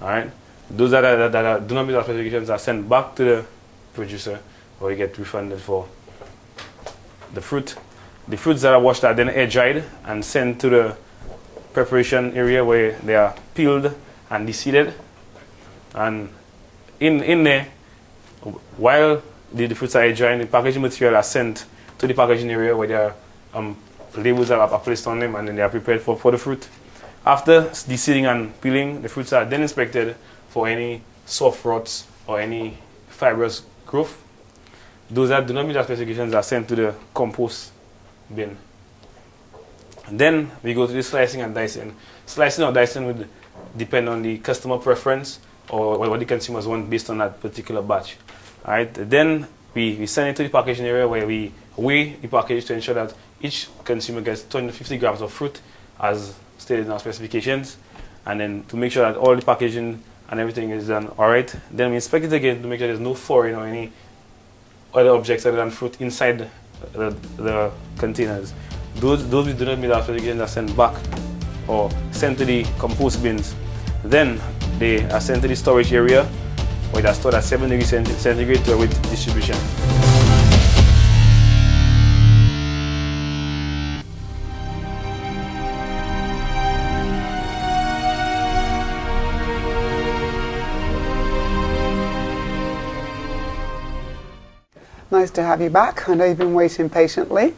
All right. Those that do not meet our specifications are sent back to the producer, or you get refunded for the fruit. The fruits that are washed are then air dried and sent to the preparation area where they are peeled and deseeded. And in there, while the fruits are air dried, the packaging material are sent to the packaging area where their labels are placed on them, and then they are prepared for the fruit. After deseeding and peeling, the fruits are then inspected for any soft rots or any fibrous growth. Those that do not meet our specifications are sent to the compost bin. And then we go to the slicing and dicing. Slicing or dicing would depend on the customer preference or what the consumers want based on that particular batch. All right. Then we send it to the packaging area where we weigh the package to ensure that each consumer gets 250 grams of fruit as stated in our specifications, and then to make sure that all the packaging and everything is done all right. Then we inspect it again to make sure there's no foreign or any other objects other than fruit inside the containers. Those we do not meet our specifications are sent back or sent to the compost bins. Then they are sent to the storage area where they are stored at 7 degrees centigrade to await distribution. Nice to have you back. I know you've been waiting patiently.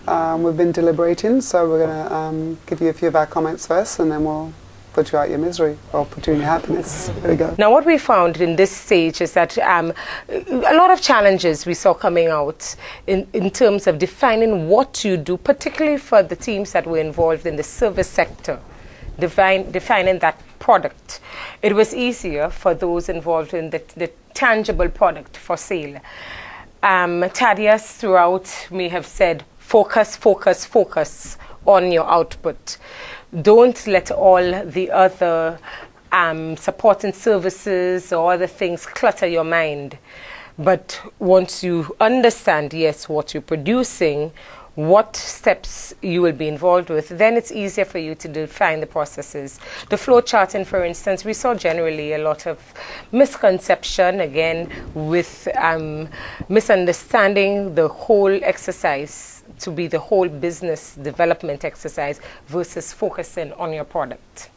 We've been deliberating, so we're going to give you a few of our comments first, and then we'll put you out your misery or put you in your happiness. There we go. Now, what we found in this stage is that a lot of challenges we saw coming out in terms of defining what you do, particularly for the teams that were involved in the service sector, defining that product. It was easier for those involved in the tangible product for sale. Thaddeus throughout may have said, focus, focus, focus on your output. Don't let all the other supporting services or other things clutter your mind. But once you understand, yes, what you're producing, what steps you will be involved with, then it's easier for you to define the processes. The flow charting, for instance, we saw generally a lot of misconception, again, with misunderstanding the whole exercise to be the whole business development exercise versus focusing on your product.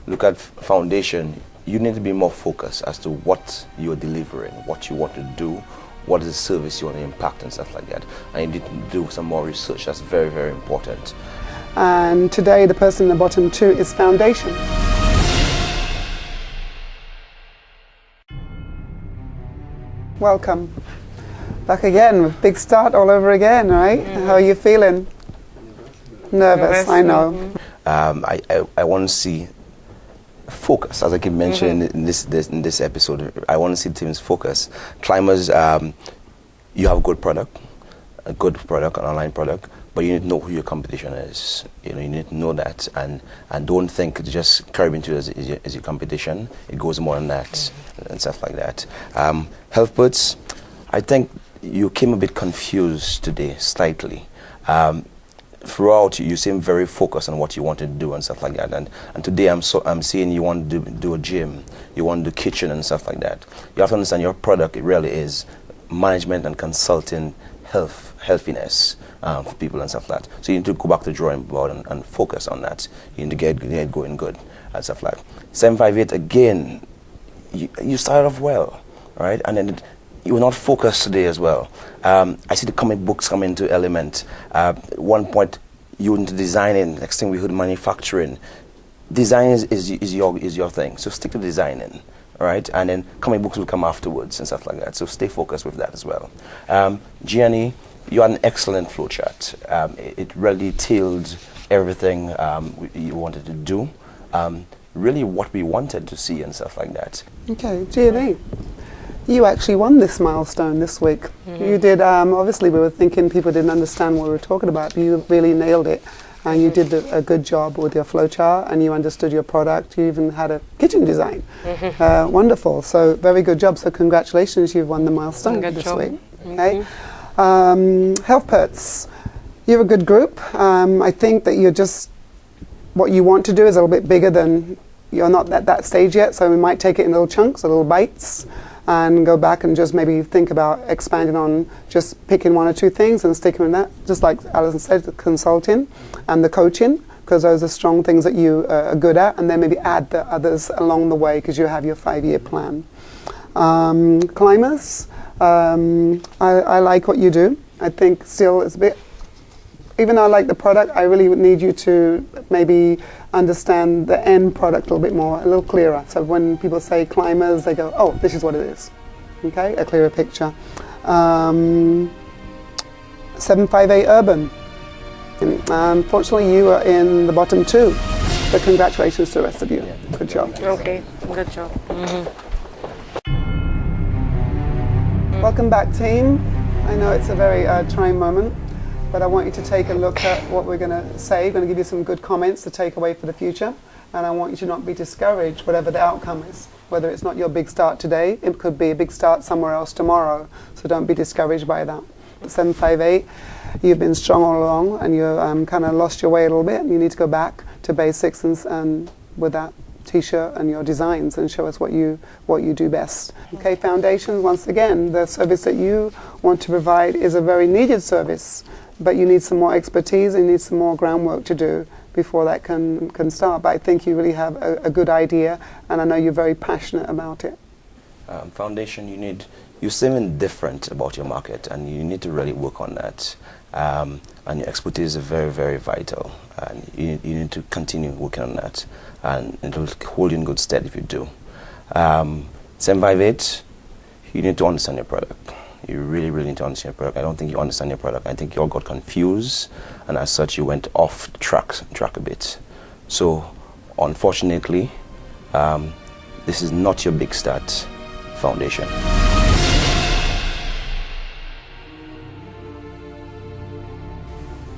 Look at foundation. You need to be more focused as to what you're delivering, what you want to do, what is the service you want to impact and stuff like that. And you need to do some more research. That's very, very important. And today the person in the bottom two is foundation. Welcome. Back again with big start all over again, right? Mm-hmm. How are you feeling? Nervous, I know. I want to see focus, as I keep mentioning in this episode. I want to see teams focus. Climbers, you have a good product, an online product, but you need to know who your competition is. You need to know that, and don't think just Caribbean Tools is your competition. It goes more than that and stuff like that. Health Boots, I think you came a bit confused today, slightly. Throughout, you seem very focused on what you want to do and stuff like that. And today I'm seeing you want to do a gym, you want to do kitchen and stuff like that. You have to understand your product, it really is management and consulting healthiness for people and stuff like that. So you need to go back to the drawing board and focus on that. You need to get going good and stuff like that. 758, again, you started off well, right? And then you were not focused today as well. I see the comic books come into element. One point you went into designing, next thing we heard manufacturing. Design is your thing, so stick to designing, right? And then comic books will come afterwards and stuff like that, so stay focused with that as well. Gianni, you had an excellent flowchart. It really detailed everything you wanted to do, really what we wanted to see and stuff like that. Okay, Gianni. You actually won this milestone this week. You did, obviously we were thinking people didn't understand what we were talking about, but you really nailed it. And you did a good job with your flowchart, and you understood your product. You even had a kitchen design. Wonderful. So very good job. So congratulations, you've won the milestone this week. Okay. Health Perts, you're a good group. I think that you're just, what you want to do is a little bit bigger than you're not at that stage yet, so we might take it in little chunks, little bites, and go back and just maybe think about expanding on just picking one or two things and sticking with that. Just like Alison said, the consulting and the coaching, because those are strong things that you are good at, and then maybe add the others along the way because you have your 5-year plan. Climbers, I like what you do. I think still it's a bit, even though I like the product, I really would need you to maybe understand the end product a little bit more, a little clearer. So when people say climbers, they go, oh, this is what it is. Okay, a clearer picture. 758 Urban. Unfortunately, you are in the bottom 2, but congratulations to the rest of you. Good job. Okay, good job. Welcome back, team. I know it's a very trying moment, but I want you to take a look at what we're going to say. I'm going to give you some good comments to take away for the future, and I want you to not be discouraged, whatever the outcome is. Whether it's not your big start today, it could be a big start somewhere else tomorrow, so don't be discouraged by that. 758, you've been strong all along, and you kind of lost your way a little bit, and you need to go back to basics and with that t-shirt and your designs and show us what you do best. Okay, Foundations, once again, the service that you want to provide is a very needed service, but you need some more expertise and you need some more groundwork to do before that can start. But I think you really have a good idea, and I know you're very passionate about it. Foundation, you're something different about your market, and you need to really work on that. And your expertise is very, very vital, and you need to continue working on that, and it will hold you in good stead if you do. 758, you need to understand your product. You really, really need to understand your product. I don't think you understand your product. I think you all got confused, and as such, you went off track a bit. So, unfortunately, this is not your big start, Foundation.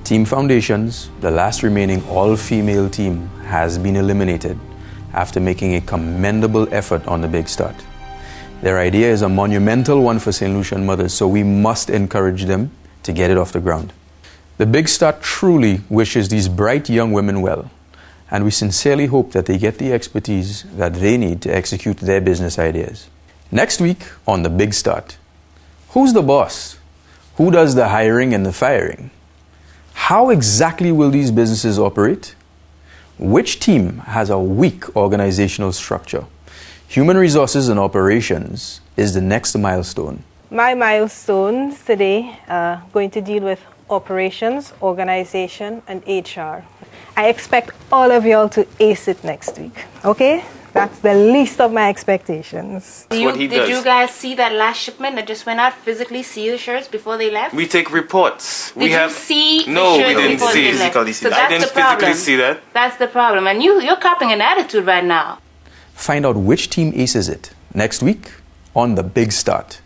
Team Foundations, the last remaining all-female team, has been eliminated after making a commendable effort on the big start. Their idea is a monumental one for St. Lucian mothers, so we must encourage them to get it off the ground. The Big Start truly wishes these bright young women well, and we sincerely hope that they get the expertise that they need to execute their business ideas. Next week on The Big Start, who's the boss? Who does the hiring and the firing? How exactly will these businesses operate? Which team has a weak organizational structure? Human resources and operations is the next milestone. My milestones today are going to deal with operations, organization, and HR. I expect all of y'all to ace it next week, okay? That's the least of my expectations. Did you guys see that last shipment that just went out? Physically see the shirts before they left? We take reports. Did you see No, the we shirts didn't before see they it. left? Physically see that. I didn't physically see that. That's the problem. And you're copying an attitude right now. Find out which team aces it next week on The Big Start.